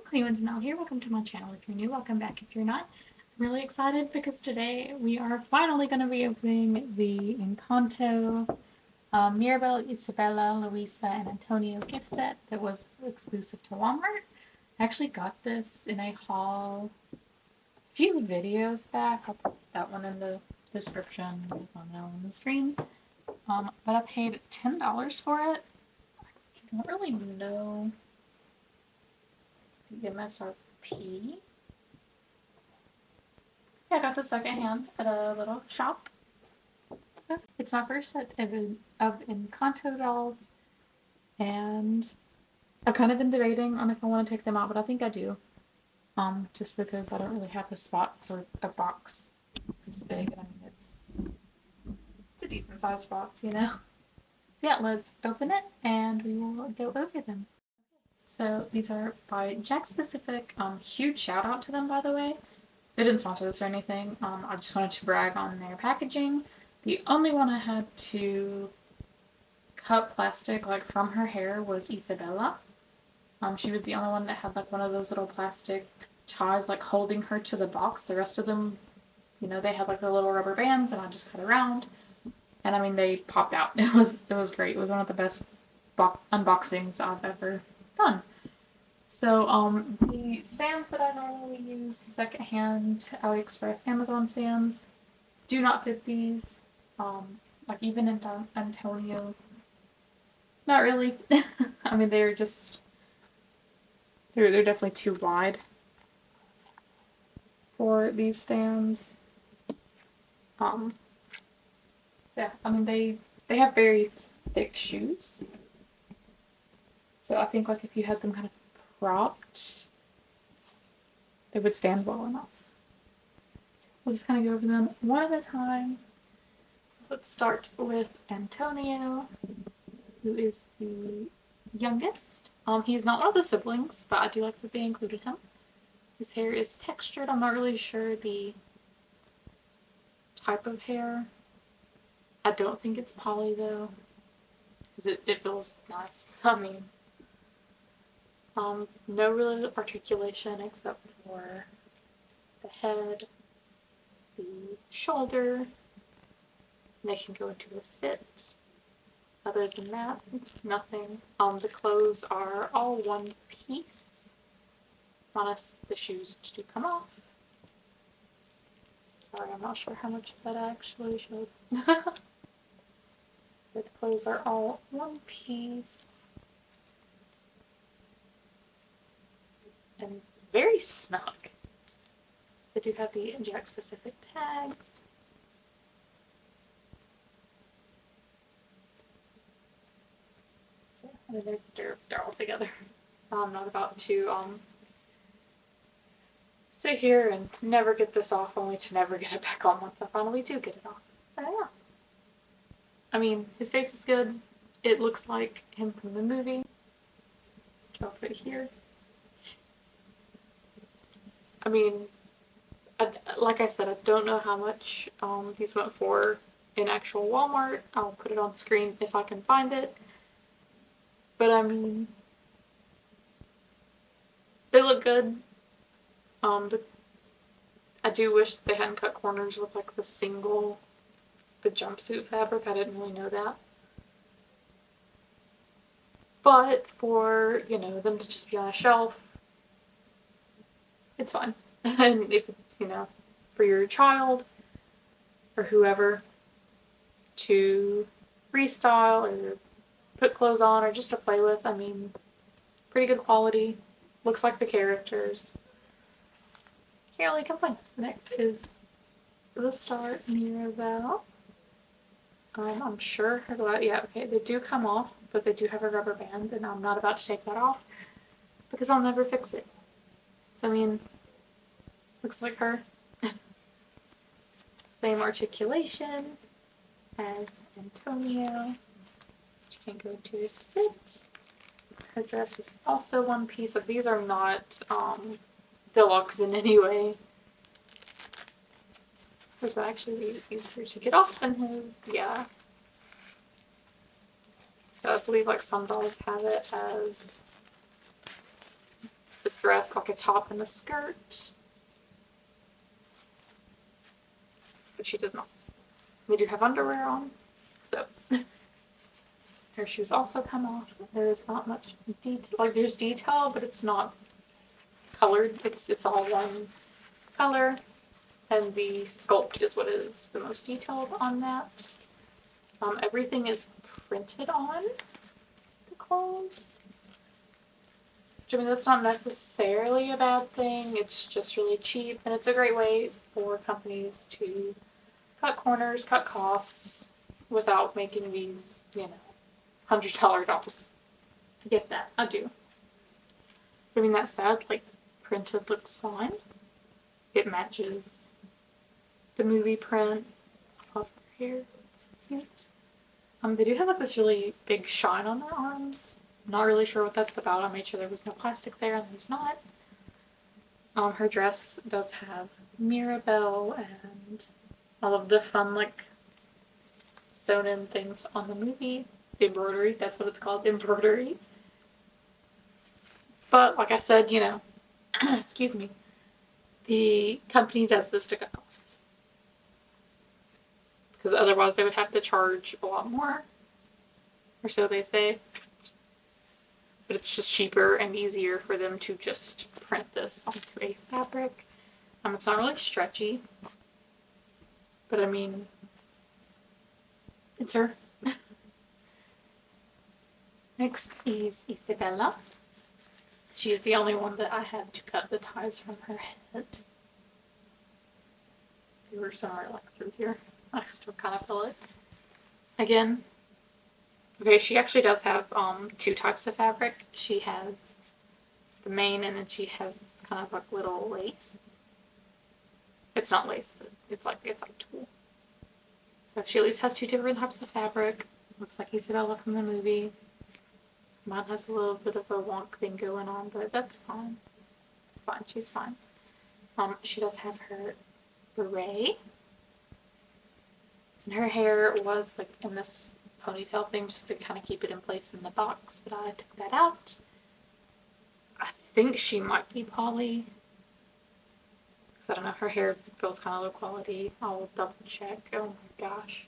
Cleveland and Al here. Welcome to my channel. If you're new, welcome back. If you're not, I'm really excited because today we are finally going to be opening the Encanto Mirabel, Isabella, Luisa, and Antonio gift set that was exclusive to Walmart. I actually got this in a haul a few videos back. I'll put that one in the description on the screen. But I paid $10 for it. I don't really know the MSRP. Yeah, I got the second hand at a little shop. So it's my first set of Encanto dolls, and I've kind of been debating on if I want to take them out, but I think I do. Just because I don't really have a spot for a box this big. I mean, it's a decent sized box, you know. So yeah, let's open it and we will go over them. So these are by Jakks Specific. Huge shout out to them, by the way. They didn't sponsor this or anything. I just wanted to brag on their packaging. The only one I had to cut plastic like from her hair was Isabella. She was the only one that had like one of those little plastic ties like holding her to the box. The rest of them, you know, they had like the little rubber bands, and I just cut around. And I mean, they popped out. It was great. It was one of the best unboxings I've ever done. So the stands that I normally use, the secondhand AliExpress Amazon stands, do not fit these. Like even in Antonio, not really. I mean, they're definitely too wide for these stands. So yeah, I mean they have very thick shoes. So I think like if you had them kind of propped, they would stand well enough. We'll just kind of go over them one at a time. So let's start with Antonio, who is the youngest. He's not one of the siblings, but I do like that they included him. His hair is textured. I'm not really sure the type of hair. I don't think it's poly though, because it feels nice. I mean, no real articulation except for the head, the shoulder, and they can go into a sit. Other than that, nothing. The clothes are all one piece, minus the shoes, which do come off. Sorry, I'm not sure how much of that I actually showed. The clothes are all one piece. And very snug. They do have the Jakks specific tags. So, I mean, they're all together. I'm not about to sit here and never get this off, only to never get it back on once I finally do get it off. So yeah. I mean, his face is good. It looks like him from the movie. I'll put it here. I mean, like I said, I don't know how much these went for in actual Walmart. I'll put it on screen if I can find it. But I mean, they look good. I do wish they hadn't cut corners with like the jumpsuit fabric. I didn't really know that. But for, you know, them to just be on a shelf, it's fine. And if it's, you know, for your child or whoever to restyle or put clothes on or just to play with, I mean, pretty good quality. Looks like the characters. Can't really complain. So next is the star Mirabel. I'm sure her glove, yeah, okay, they do come off, but they do have a rubber band, and I'm not about to take that off because I'll never fix it. So I mean, looks like her. Same articulation as Antonio. She can go to a sit. Her dress is also one piece. Of these are not deluxe in any way. This would actually be easier to get off than his, yeah. So I believe like some dolls have it as the dress, like a top and a skirt. But she does not. We do have underwear on, so her shoes also come off. There is not much detail. Like, there's detail, but it's not colored. It's all one color, and the sculpt is what is the most detailed on that. Everything is printed on the clothes. Which, I mean, that's not necessarily a bad thing. It's just really cheap, and it's a great way for companies to cut corners, cut costs, without making these, $100 dolls. I get that. I do. I mean, that said, like, printed looks fine. It matches the movie print of her hair. It's cute. They do have like this really big shine on their arms. Not really sure what that's about. I made sure there was no plastic there, and there's not. Her dress does have Mirabel and all of the fun, like, sewn-in things on the movie. Embroidery, that's what it's called, embroidery. But, like I said, excuse me, the company does this to cut costs. Because otherwise they would have to charge a lot more, or so they say. But it's just cheaper and easier for them to just print this onto a fabric. It's not really stretchy, but I mean, it's her. Next is Isabella. She's the only one that I had to cut the ties from her head. They were somewhere like through here. I still kind of feel it. Again, okay, she actually does have two types of fabric. She has the main, and then she has this kind of like little lace. It's not lace, but it's like tulle. So she at least has two different types of fabric. Looks like Isabella from the movie. Mine has a little bit of a wonk thing going on, but that's fine. It's fine. She's fine. She does have her beret. And her hair was like in this ponytail thing just to kind of keep it in place in the box, but I took that out. I think she might be poly. Because I don't know, her hair feels kind of low quality. I'll double check. Oh my gosh.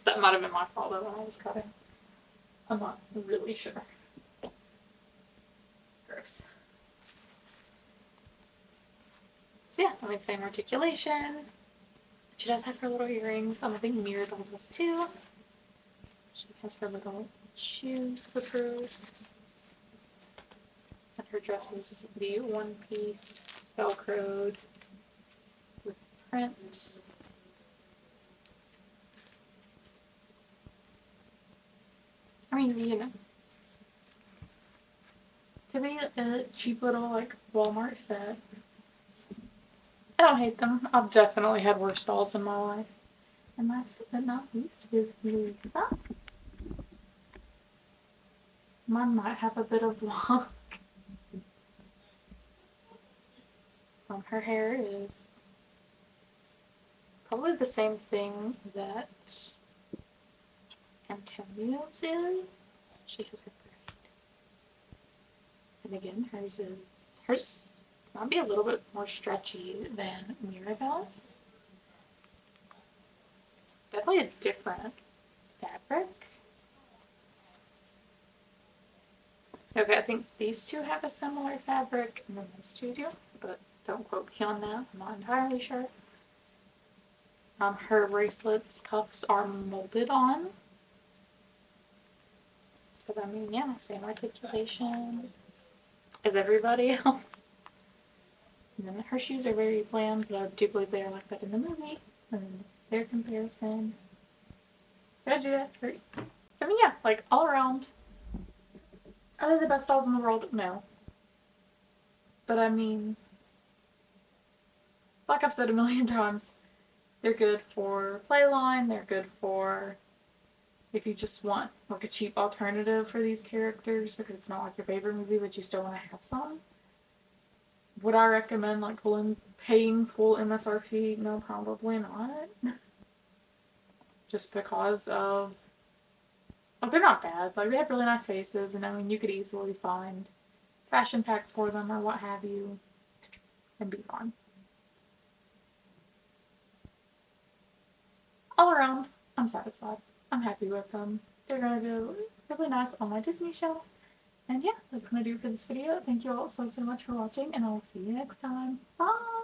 That might have been my fault though when I was cutting. I'm not really sure. Gross. So yeah, I mean, same articulation. She does have her little earrings. I think Mirabel does too. She has her little shoe slippers. And her dress is the one-piece velcroed with print. I mean, to be a cheap little, like, Walmart set, I don't hate them. I've definitely had worse dolls in my life. And last but not least is Luisa. Mine might have a bit of wonk. Her hair is probably the same thing that Antonio's is. She has her braid. And again, hers might be a little bit more stretchy than Mirabel's. Definitely a different fabric. Okay, I think these two have a similar fabric, and then those two do, but don't quote me on that. I'm not entirely sure. Her bracelets, cuffs are molded on. But I mean, yeah, same articulation as everybody else. And then her shoes are very bland, but I do believe they are like that in the movie. And their comparison. Did I do that for you? So I mean, yeah, like all around. Are they the best dolls in the world? No. But I mean, like I've said a million times, they're good for Playline, they're good for if you just want like a cheap alternative for these characters because it's not like your favorite movie but you still want to have some. Would I recommend like paying full MSRP? No, probably not. Just because of, they're not bad. Like they have really nice faces, and I mean you could easily find fashion packs for them or what have you, and be fun. All around, I'm satisfied. I'm happy with them. They're gonna do really nice on my Disney shelf. And yeah, that's gonna do it for this video. Thank you all so much for watching, and I'll see you next time. Bye!